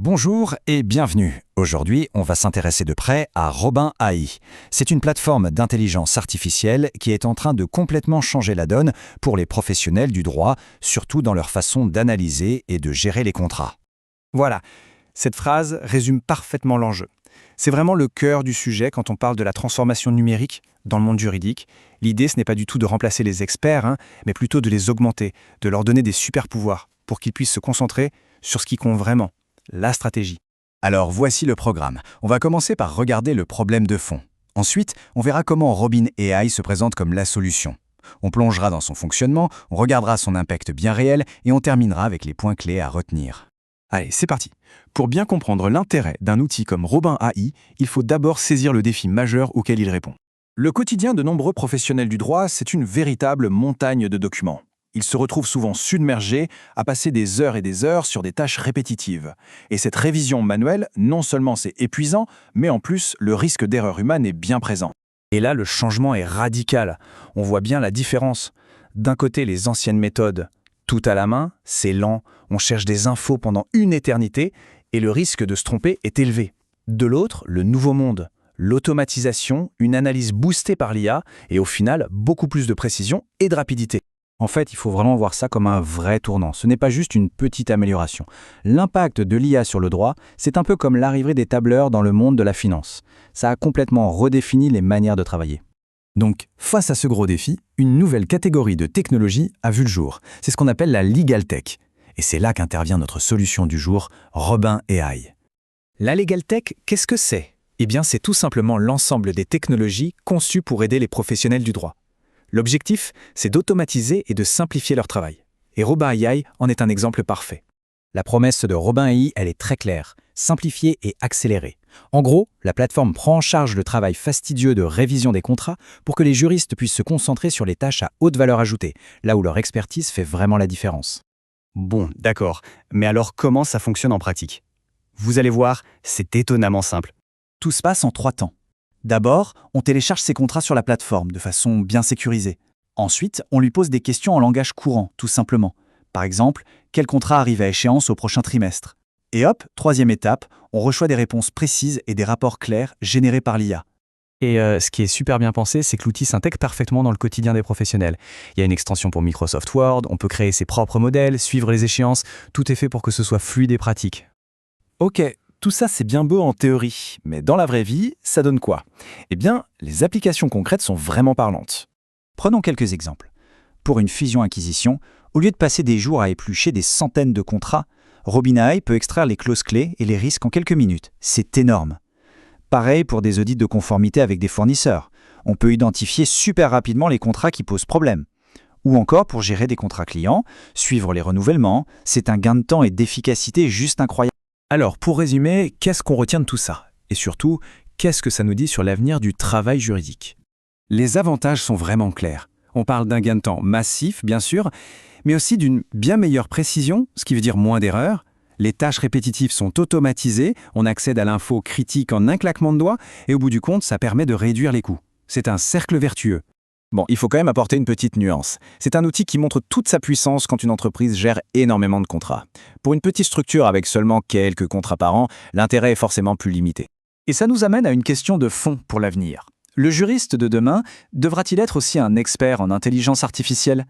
Bonjour et bienvenue. Aujourd'hui, on va s'intéresser de près à Robin AI. C'est une plateforme d'intelligence artificielle qui est en train de complètement changer la donne pour les professionnels du droit, surtout dans leur façon d'analyser et de gérer les contrats. Voilà, cette phrase résume parfaitement l'enjeu. C'est vraiment le cœur du sujet quand on parle de la transformation numérique dans le monde juridique. L'idée, ce n'est pas du tout de remplacer les experts, mais plutôt de les augmenter, de leur donner des super-pouvoirs pour qu'ils puissent se concentrer sur ce qui compte vraiment, la stratégie. Alors voici le programme. On va commencer par regarder le problème de fond. Ensuite, on verra comment Robin AI se présente comme la solution. On plongera dans son fonctionnement, on regardera son impact bien réel et on terminera avec les points clés à retenir. Allez, c'est parti. Pour bien comprendre l'intérêt d'un outil comme Robin AI, il faut d'abord saisir le défi majeur auquel il répond. Le quotidien de nombreux professionnels du droit, c'est une véritable montagne de documents. Ils se retrouvent souvent submergés à passer des heures et des heures sur des tâches répétitives. Et cette révision manuelle, non seulement c'est épuisant, mais en plus, le risque d'erreur humaine est bien présent. Et là, le changement est radical. On voit bien la différence. D'un côté, les anciennes méthodes, tout à la main, c'est lent, on cherche des infos pendant une éternité, et le risque de se tromper est élevé. De l'autre, le nouveau monde, l'automatisation, une analyse boostée par l'IA, et au final, beaucoup plus de précision et de rapidité. En fait, il faut vraiment voir ça comme un vrai tournant. Ce n'est pas juste une petite amélioration. L'impact de l'IA sur le droit, c'est un peu comme l'arrivée des tableurs dans le monde de la finance. Ça a complètement redéfini les manières de travailler. Donc, face à ce gros défi, une nouvelle catégorie de technologie a vu le jour. C'est ce qu'on appelle la Legal Tech. Et c'est là qu'intervient notre solution du jour, Robin AI. La Legal Tech, qu'est-ce que c'est ? Eh bien, c'est tout simplement l'ensemble des technologies conçues pour aider les professionnels du droit. L'objectif, c'est d'automatiser et de simplifier leur travail. Et Robin AI en est un exemple parfait. La promesse de Robin AI, elle est très claire, simplifier et accélérer. En gros, la plateforme prend en charge le travail fastidieux de révision des contrats pour que les juristes puissent se concentrer sur les tâches à haute valeur ajoutée, là où leur expertise fait vraiment la différence. Bon, d'accord. Mais alors comment ça fonctionne en pratique ? Vous allez voir, c'est étonnamment simple. Tout se passe en 3 temps. D'abord, on télécharge ses contrats sur la plateforme de façon bien sécurisée. Ensuite, on lui pose des questions en langage courant, tout simplement. Par exemple, quel contrat arrive à échéance au prochain trimestre ? Et hop, 3e étape, on reçoit des réponses précises et des rapports clairs générés par l'IA. Et ce qui est super bien pensé, c'est que l'outil s'intègre parfaitement dans le quotidien des professionnels. Il y a une extension pour Microsoft Word, on peut créer ses propres modèles, suivre les échéances, tout est fait pour que ce soit fluide et pratique. Ok, tout ça c'est bien beau en théorie, mais dans la vraie vie, ça donne quoi ? Eh bien, les applications concrètes sont vraiment parlantes. Prenons quelques exemples. Pour une fusion-acquisition, au lieu de passer des jours à éplucher des centaines de contrats, Robin AI peut extraire les clauses clés et les risques en quelques minutes. C'est énorme. Pareil pour des audits de conformité avec des fournisseurs. On peut identifier super rapidement les contrats qui posent problème. Ou encore pour gérer des contrats clients, suivre les renouvellements, c'est un gain de temps et d'efficacité juste incroyable. Alors, pour résumer, qu'est-ce qu'on retient de tout ça ? Et surtout, qu'est-ce que ça nous dit sur l'avenir du travail juridique ? Les avantages sont vraiment clairs. On parle d'un gain de temps massif, bien sûr, mais aussi d'une bien meilleure précision, ce qui veut dire moins d'erreurs. Les tâches répétitives sont automatisées, on accède à l'info critique en un claquement de doigts, et au bout du compte, ça permet de réduire les coûts. C'est un cercle vertueux. Bon, il faut quand même apporter une petite nuance. C'est un outil qui montre toute sa puissance quand une entreprise gère énormément de contrats. Pour une petite structure avec seulement quelques contrats par an, l'intérêt est forcément plus limité. Et ça nous amène à une question de fond pour l'avenir. Le juriste de demain devra-t-il être aussi un expert en intelligence artificielle ?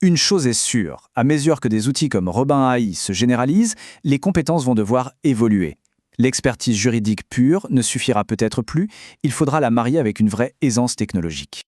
Une chose est sûre, à mesure que des outils comme Robin AI se généralisent, les compétences vont devoir évoluer. L'expertise juridique pure ne suffira peut-être plus, il faudra la marier avec une vraie aisance technologique.